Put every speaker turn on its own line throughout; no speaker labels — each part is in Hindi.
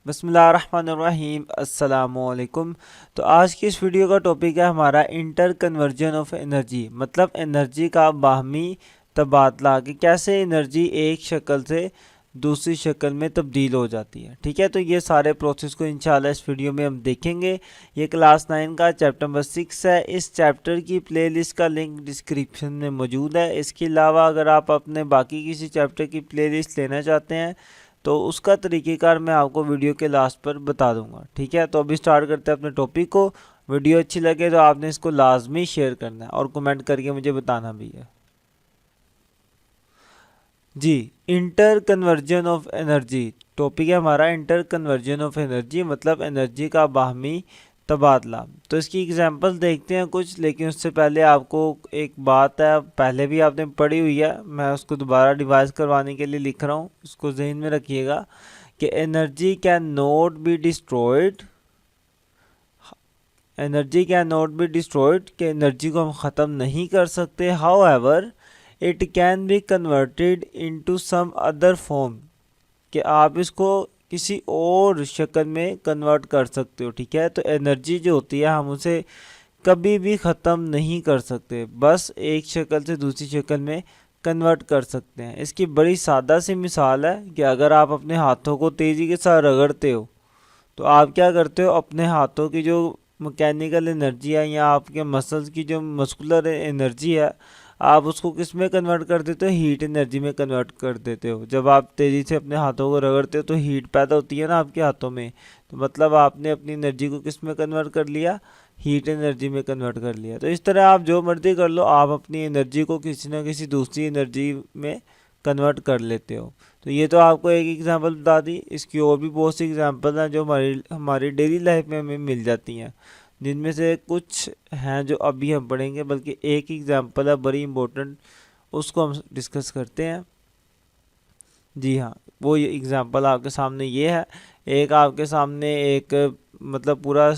बिस्मिल्लाहिर्रहमानिर्रहीम अस्सलामुअलैकुम। तो आज की इस वीडियो का टॉपिक है हमारा इंटर कन्वर्जन ऑफ एनर्जी, मतलब एनर्जी का बाहमी तबादला कि कैसे एनर्जी एक शक्ल से दूसरी शक्ल में तब्दील हो जाती है। ठीक है, तो ये सारे प्रोसेस को इंशाल्लाह इस वीडियो में हम देखेंगे। ये क्लास 9 का चैप्टर नंबर 6 है। इस चैप्टर की प्लेलिस्ट का लिंक डिस्क्रिप्शन में मौजूद है। इसके अलावा अगर आप अपने बाकी किसी चैप्टर की प्लेलिस्ट लेना चाहते हैं तो उसका तरीक़ेकार मैं आपको वीडियो के लास्ट पर बता दूंगा। ठीक है, तो अभी स्टार्ट करते हैं अपने टॉपिक को। वीडियो अच्छी लगे तो आपने इसको लाजमी शेयर करना है और कमेंट करके मुझे बताना भी है। जी, inter conversion of energy topic है हमारा। इंटर कन्वर्जन ऑफ एनर्जी मतलब एनर्जी का बाहमी तबादला। तो इसकी एग्जांपल देखते हैं कुछ, लेकिन उससे पहले आपको एक बात है, पहले भी आपने पढ़ी हुई है, मैं उसको दोबारा रिवाइज करवाने के लिए लिख रहा हूँ। उसको जहन में रखिएगा कि energy can not be destroyed. Energy can not be destroyed कि एनर्जी को हम ख़त्म नहीं कर सकते। However it can be converted into some other form कि आप इसको किसी और शक्ल में कन्वर्ट कर सकते हो। ठीक है, तो एनर्जी जो होती है हम उसे कभी भी ख़त्म नहीं कर सकते, बस एक शक्ल से दूसरी शक्ल में कन्वर्ट कर सकते हैं। इसकी बड़ी सादा सी मिसाल है कि अगर आप अपने हाथों को तेज़ी के साथ रगड़ते हो तो आप क्या करते हो, अपने हाथों की जो मैकेनिकल एनर्जी है या आपके मसल्स की जो मस्कुलर एनर्जी है आप उसको किस में कन्वर्ट कर देते हो, हीट एनर्जी में कन्वर्ट कर देते हो। जब आप तेज़ी से अपने हाथों को रगड़ते हो तो हीट पैदा होती है ना आपके हाथों में, तो मतलब आपने अपनी एनर्जी को किस में कन्वर्ट कर लिया, हीट एनर्जी में कन्वर्ट कर लिया। तो इस तरह आप जो मर्जी कर लो, आप अपनी एनर्जी को किसी न किसी दूसरी एनर्जी में कन्वर्ट कर लेते हो। तो ये तो आपको एक एग्जांपल बता दी, इसकी और भी बहुत सी एग्जांपल हैं जो हमारी डेली लाइफ में हमें मिल जाती हैं, जिनमें से कुछ हैं जो अभी हम पढ़ेंगे, बल्कि एक एग्जांपल है बड़ी इम्पोर्टेंट, उसको हम डिस्कस करते हैं। जी हाँ, वो ये एग्जांपल आपके सामने ये है। एक आपके सामने एक मतलब पूरा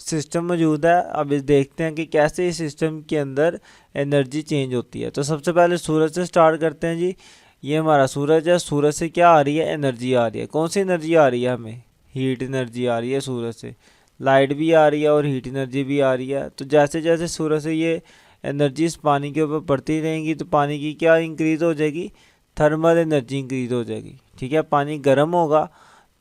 सिस्टम मौजूद है। अब इस देखते हैं कि कैसे इस सिस्टम के अंदर एनर्जी चेंज होती है। तो सबसे पहले सूरज से स्टार्ट करते हैं जी। ये हमारा सूरज है, सूरज से क्या आ रही है, एनर्जी आ रही है। कौन सी एनर्जी आ रही है, हमें हीट एनर्जी आ रही है सूरज से। लाइट भी आ रही है और हीट एनर्जी भी आ रही है। तो जैसे जैसे सूरज से ये एनर्जी इस पानी के ऊपर पड़ती रहेंगी तो पानी की क्या इंक्रीज़ हो जाएगी, थर्मल एनर्जी इंक्रीज़ हो जाएगी। ठीक है, पानी गर्म होगा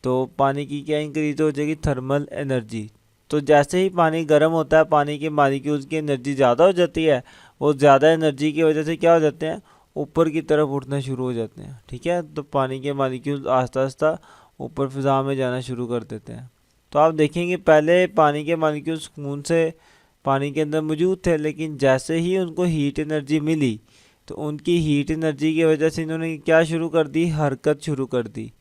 तो पानी की क्या इंक्रीज़ हो जाएगी, थर्मल एनर्जी। तो जैसे ही पानी गर्म होता है पानी के मालिक्यूल्स की एनर्जी ज़्यादा हो जाती है। वो ज़्यादा एनर्जी की वजह से क्या हो जाते हैं, ऊपर की तरफ उठना शुरू हो जाते हैं। ठीक है, तो पानी के मालिक्यूल्स आहिस्ता आहिस्ता ऊपर फिज़ा में जाना शुरू कर देते हैं। तो आप देखेंगे पहले पानी के मालिक्यूल्स खून से पानी के अंदर मौजूद थे, लेकिन जैसे ही उनको हीट एनर्जी मिली तो उनकी हीट एनर्जी की वजह से इन्होंने क्या शुरू कर दी, हरकत शुरू कर दी,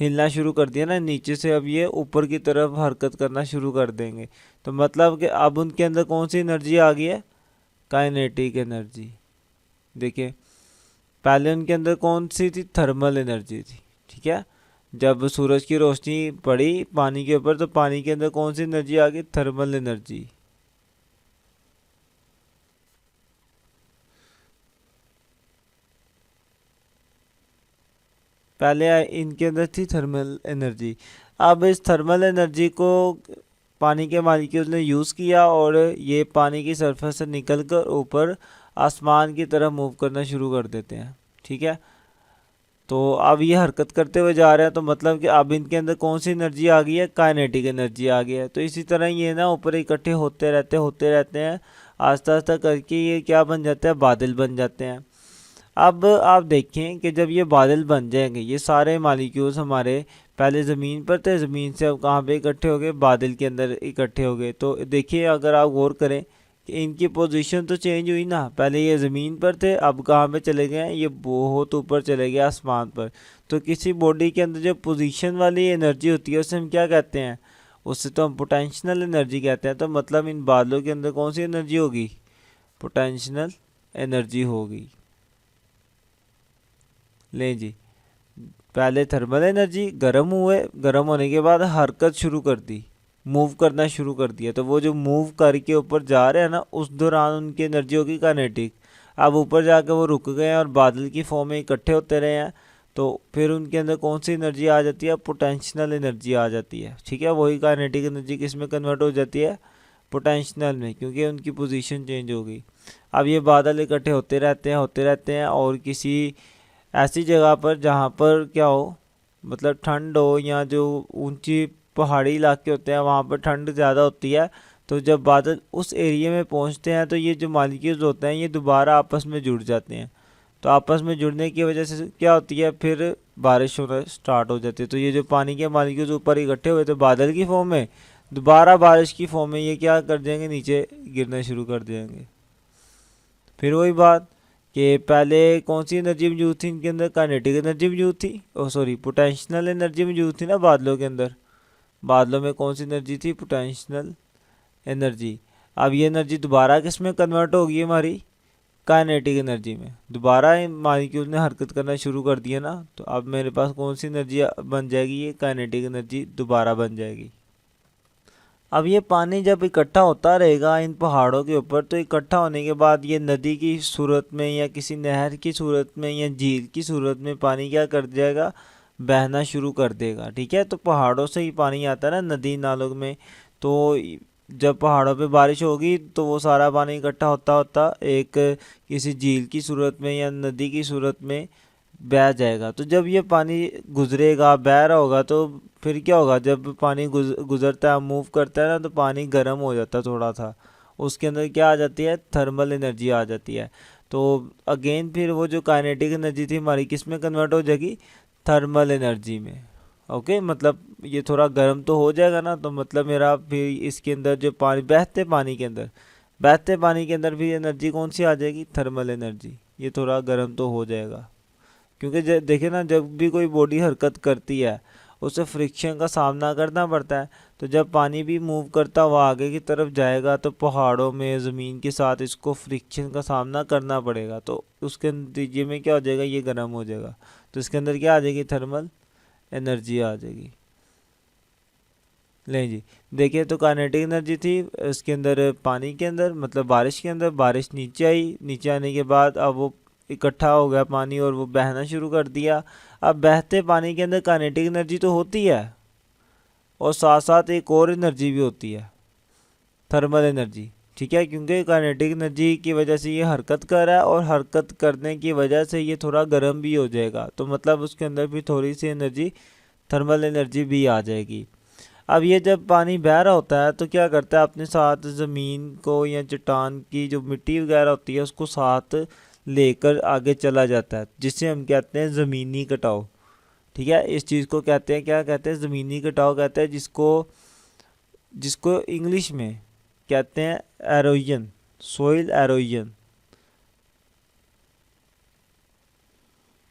हिलना शुरू कर दिया ना नीचे से। अब ये ऊपर की तरफ हरकत करना शुरू कर देंगे। तो मतलब कि अब उनके अंदर कौन सी एनर्जी आ गई है, काइनेटिक एनर्जी। देखिए पहले उनके अंदर कौन सी थी, थर्मल एनर्जी थी। ठीक है, जब सूरज की रोशनी पड़ी पानी के ऊपर तो पानी के अंदर कौन सी एनर्जी आ गई, थर्मल एनर्जी। पहले इनके अंदर थी थर्मल एनर्जी। अब इस थर्मल एनर्जी को पानी के मालिक्यूल्स ने यूज़ किया और ये पानी की सरफेस से निकल कर ऊपर आसमान की तरफ मूव करना शुरू कर देते हैं। ठीक है, तो अब ये हरकत करते हुए जा रहे हैं, तो मतलब कि अब इनके अंदर कौन सी एनर्जी आ गई है, काइनेटिक एनर्जी आ गई है। तो इसी तरह ये ना ऊपर इकट्ठे होते रहते हैं, आस्ता आस्ता करके ये क्या बन जाते हैं, बादल बन जाते हैं। अब आप देखें कि जब ये बादल बन जाएंगे, ये सारे मालिक्यूल्स हमारे पहले ज़मीन पर थे, ज़मीन से अब कहाँ पे इकट्ठे हो गए, बादल के अंदर इकट्ठे हो गए। तो देखिए अगर आप गौर करें कि इनकी पोजीशन तो चेंज हुई ना, पहले ये ज़मीन पर थे अब कहाँ पे चले गए हैं, ये बहुत ऊपर चले गए आसमान पर। तो किसी बॉडी के अंदर जो पोजीशन वाली एनर्जी होती है उसे हम क्या कहते हैं, उससे तो हम पोटेंशियल एनर्जी कहते हैं। तो मतलब इन बादलों के अंदर कौन सी एनर्जी होगी, पोटेंशियल एनर्जी होगी। लें जी, पहले थर्मल एनर्जी, गर्म हुए, गर्म होने के बाद हरकत शुरू कर दी, मूव करना शुरू कर दिया। तो वो जो मूव करके ऊपर जा रहे हैं ना, उस दौरान उनकी एनर्जी होगी काइनेटिक। अब ऊपर जाकर वो रुक गए हैं और बादल की फॉर्म में इकट्ठे होते रहे हैं। तो फिर उनके अंदर कौन सी एनर्जी आ जाती है, पोटेंशियल एनर्जी आ जाती है। ठीक है, वही काइनेटिक एनर्जी किस में कन्वर्ट हो जाती है, पोटेंशियल में, क्योंकि उनकी पोजीशन चेंज हो गई। अब ये बादल इकट्ठे होते रहते हैं और किसी ऐसी जगह पर जहाँ पर क्या हो, मतलब ठंड हो, या जो ऊंची पहाड़ी इलाके होते हैं वहाँ पर ठंड ज़्यादा होती है। तो जब बादल उस एरिया में पहुँचते हैं तो ये जो मालिक्यूल्स होते हैं ये दोबारा आपस में जुड़ जाते हैं। तो आपस में जुड़ने की वजह से क्या होती है, फिर बारिश होना स्टार्ट हो जाती है। तो ये जो पानी के मालिक्यूल्स ऊपर इकट्ठे हुए थे बादल की फॉर्म में, दोबारा बारिश की फॉर्म में ये क्या कर देंगे, नीचे गिरना शुरू कर देंगे। फिर वही बात कि पहले कौन सी एनर्जी मौजूद थी इनके अंदर, काइनेटिक एनर्जी मौजूद थी, ओ सॉरी पोटेंशियल एनर्जी मौजूद थी ना बादलों के अंदर। बादलों में कौन सी एनर्जी थी, पोटेंशियल एनर्जी। अब ये एनर्जी दोबारा किस में कन्वर्ट होगी, हमारी काइनेटिक एनर्जी में। दोबारा मॉलिक्यूल ने हरकत करना शुरू कर दिया ना, तो अब मेरे पास कौन सी एनर्जी बन जाएगी, ये काइनेटिक एनर्जी दोबारा बन जाएगी। अब ये पानी जब इकट्ठा होता रहेगा इन पहाड़ों के ऊपर, तो इकट्ठा होने के बाद ये नदी की सूरत में या किसी नहर की सूरत में या झील की सूरत में पानी क्या कर जाएगा, बहना शुरू कर देगा। ठीक है, तो पहाड़ों से ही पानी आता है ना नदी नालों में। तो जब पहाड़ों पे बारिश होगी तो वो सारा पानी इकट्ठा होता होता एक किसी झील की सूरत में या नदी की सूरत में बह जाएगा। तो जब ये पानी गुजरेगा, बह रहा होगा, तो फिर क्या होगा, जब पानी गुजरता है, मूव करता है ना, तो पानी गर्म हो जाता है थोड़ा सा। उसके अंदर क्या आ जाती है, थर्मल एनर्जी आ जाती है। तो अगेन फिर वो जो काइनेटिक एनर्जी थी हमारी किस में कन्वर्ट हो जाएगी, थर्मल एनर्जी में। ओके, मतलब ये थोड़ा गर्म तो हो जाएगा ना, तो मतलब मेरा फिर इसके अंदर जो पानी बहते पानी के अंदर भी एनर्जी कौन सी आ जाएगी, थर्मल एनर्जी। ये थोड़ा गर्म तो हो जाएगा, क्योंकि देखिए ना, जब भी कोई बॉडी हरकत करती है उसे फ्रिक्शन का सामना करना पड़ता है। तो जब पानी भी मूव करता हुआ आगे की तरफ जाएगा तो पहाड़ों में ज़मीन के साथ इसको फ्रिक्शन का सामना करना पड़ेगा। तो उसके नतीजे में क्या हो जाएगा, ये गर्म हो जाएगा। तो इसके अंदर क्या आ जाएगी, थर्मल एनर्जी आ जाएगी। लें जी, देखिए तो काइनेटिक एनर्जी थी इसके अंदर, पानी के अंदर मतलब बारिश के अंदर। बारिश नीचे आई, नीचे आने के बाद अब वो इकट्ठा हो गया पानी और वो बहना शुरू कर दिया। अब बहते पानी के अंदर काइनेटिक एनर्जी तो होती है और साथ साथ एक और एनर्जी भी होती है, थर्मल एनर्जी। ठीक है, क्योंकि काइनेटिक एनर्जी की वजह से ये हरकत कर रहा है और हरकत करने की वजह से ये थोड़ा गर्म भी हो जाएगा। तो मतलब उसके अंदर भी थोड़ी सी एनर्जी, थर्मल एनर्जी भी आ जाएगी। अब ये जब पानी बह रहा होता है तो क्या करता है, अपने साथ ज़मीन को या चट्टान की जो मिट्टी वगैरह होती है उसको साथ लेकर आगे चला जाता है, जिसे हम कहते हैं ज़मीनी कटाव। ठीक है, इस चीज़ को कहते हैं, क्या कहते हैं, ज़मीनी कटाव कहते हैं, जिसको जिसको इंग्लिश में कहते हैं halogen, soil halogen,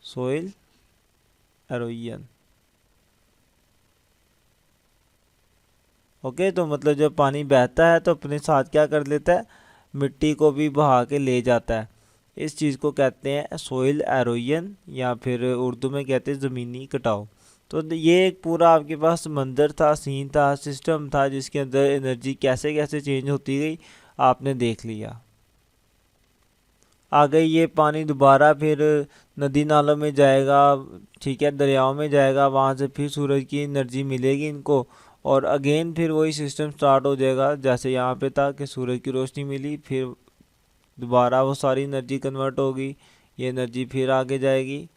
soil halogen. Okay, तो मतलब जब पानी बहता है तो अपने साथ क्या कर लेता है, मिट्टी को भी बहा के ले जाता है। इस चीज़ को कहते हैं सोइल एरोजन, या फिर उर्दू में कहते हैं ज़मीनी कटाव। तो ये एक पूरा आपके पास मंजर था, सीन था, सिस्टम था, जिसके अंदर एनर्जी कैसे कैसे चेंज होती गई आपने देख लिया। आ गई ये पानी दोबारा फिर नदी नालों में जाएगा, ठीक है, दरियाओं में जाएगा, वहाँ से फिर सूरज की एनर्जी मिलेगी इनको, और अगेन फिर वही सिस्टम स्टार्ट हो जाएगा जैसे यहाँ पे था कि सूरज की रोशनी मिली, फिर दोबारा वो सारी एनर्जी कन्वर्ट होगी, ये एनर्जी फिर आगे जाएगी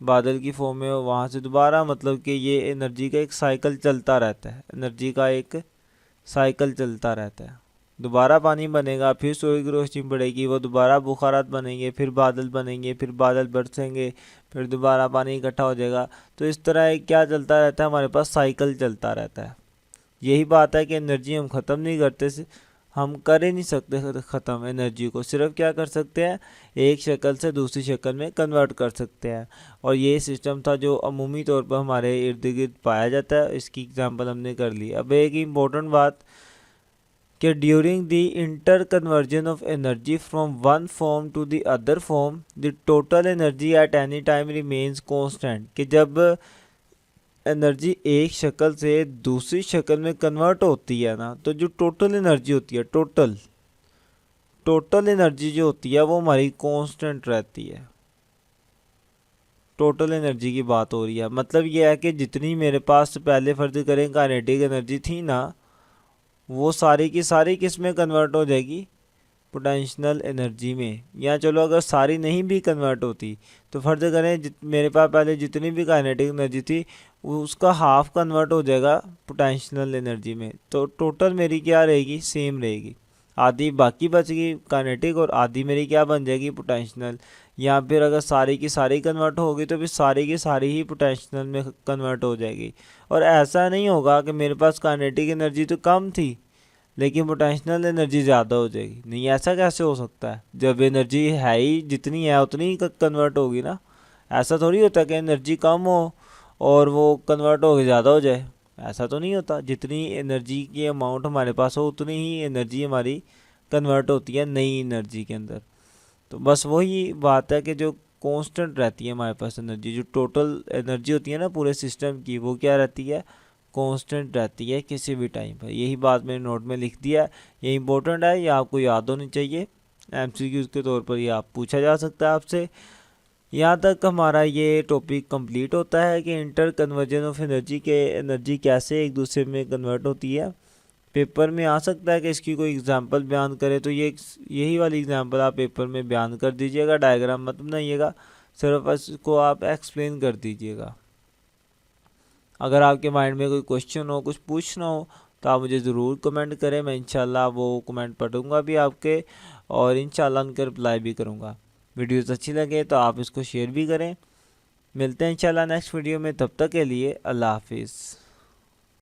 बादल की फॉर्म में, वहाँ से दोबारा, मतलब कि ये एनर्जी का एक साइकिल चलता रहता है, एनर्जी का एक साइकिल चलता रहता है। दोबारा पानी बनेगा, फिर सूर्य की रोशनी पड़ेगी, वो दोबारा बुखारात बनेंगे, फिर बादल बनेंगे, फिर बादल बरसेंगे, फिर दोबारा पानी इकट्ठा हो जाएगा। तो इस तरह एक क्या चलता रहता है, हमारे पास साइकिल चलता रहता है। यही बात है कि एनर्जी हम ख़त्म नहीं करते, हम कर ही नहीं सकते ख़त्म एनर्जी को, सिर्फ क्या कर सकते हैं, एक शक्ल से दूसरी शक्ल में कन्वर्ट कर सकते हैं। और ये सिस्टम था जो अमूमी तौर पर हमारे इर्द गिर्द पाया जाता है, इसकी एग्जांपल हमने कर ली। अब एक इम्पोर्टेंट बात कि during the inter conversion of energy from one form to the other form the total energy at any time remains constant, कि जब एनर्जी एक शक्ल से दूसरी शक्ल में कन्वर्ट होती है ना, तो जो टोटल एनर्जी होती है, टोटल एनर्जी जो होती है वो हमारी कांस्टेंट रहती है। टोटल एनर्जी की बात हो रही है। मतलब ये है कि जितनी मेरे पास पहले फर्ज करें काइनेटिक एनर्जी थी ना, वो सारी की सारी किस में कन्वर्ट हो जाएगी, पोटेंशियल एनर्जी में। या चलो अगर सारी नहीं भी कन्वर्ट होती तो फर्ज करें मेरे पास पहले जितनी भी काइनेटिक एनर्जी थी उसका हाफ कन्वर्ट हो जाएगा पोटेंशियल एनर्जी में, तो टोटल मेरी क्या रहेगी, सेम रहेगी। आधी बाकी बच गई काइनेटिक और आधी मेरी क्या बन जाएगी, पोटेंशियल। या फिर अगर सारी की सारी कन्वर्ट होगी तो फिर सारी की सारी ही पोटेंशियल में कन्वर्ट हो जाएगी। और ऐसा नहीं होगा कि मेरे पास काइनेटिक एनर्जी तो कम थी लेकिन पोटेंशियल एनर्जी ज़्यादा हो जाएगी, नहीं ऐसा कैसे हो सकता है। जब एनर्जी है ही जितनी है उतनी ही कन्वर्ट होगी ना। ऐसा थोड़ी होता कि एनर्जी कम हो और वो कन्वर्ट होकर ज़्यादा हो जाए, ऐसा तो नहीं होता। जितनी एनर्जी की अमाउंट हमारे पास हो उतनी ही एनर्जी हमारी कन्वर्ट होती है नई एनर्जी के अंदर। तो बस वही बात है कि जो कांस्टेंट रहती है हमारे पास एनर्जी, जो टोटल एनर्जी होती है ना पूरे सिस्टम की, वो क्या रहती है, कांस्टेंट रहती है किसी भी टाइम पर। यही बात मैंने नोट में लिख दिया है, ये इंपॉर्टेंट है, ये आपको याद होनी चाहिए। एमसीक्यूज़ के तौर पर ये आप पूछा जा सकता है आपसे। यहाँ तक हमारा ये टॉपिक कंप्लीट होता है कि इंटर कन्वर्जन ऑफ एनर्जी के एनर्जी कैसे एक दूसरे में कन्वर्ट होती है। पेपर में आ सकता है कि इसकी कोई एग्जांपल बयान करे, तो यही वाली एग्जांपल आप पेपर में बयान कर दीजिएगा, डायग्राम मत बनाइएगा, सिर्फ इसको आप एक्सप्लेन कर दीजिएगा। अगर आपके माइंड में कोई क्वेश्चन हो, कुछ पूछना हो, तो आप मुझे ज़रूर कमेंट करें, मैं इंशाल्लाह वो कमेंट पढ़ूंगा भी आपके और इंशाल्लाह उनके रिप्लाई भी करूंगा। वीडियोस अच्छी लगे तो आप इसको शेयर भी करें। मिलते हैं इंशाल्लाह नेक्स्ट वीडियो में, तब तक के लिए अल्लाह हाफिज़।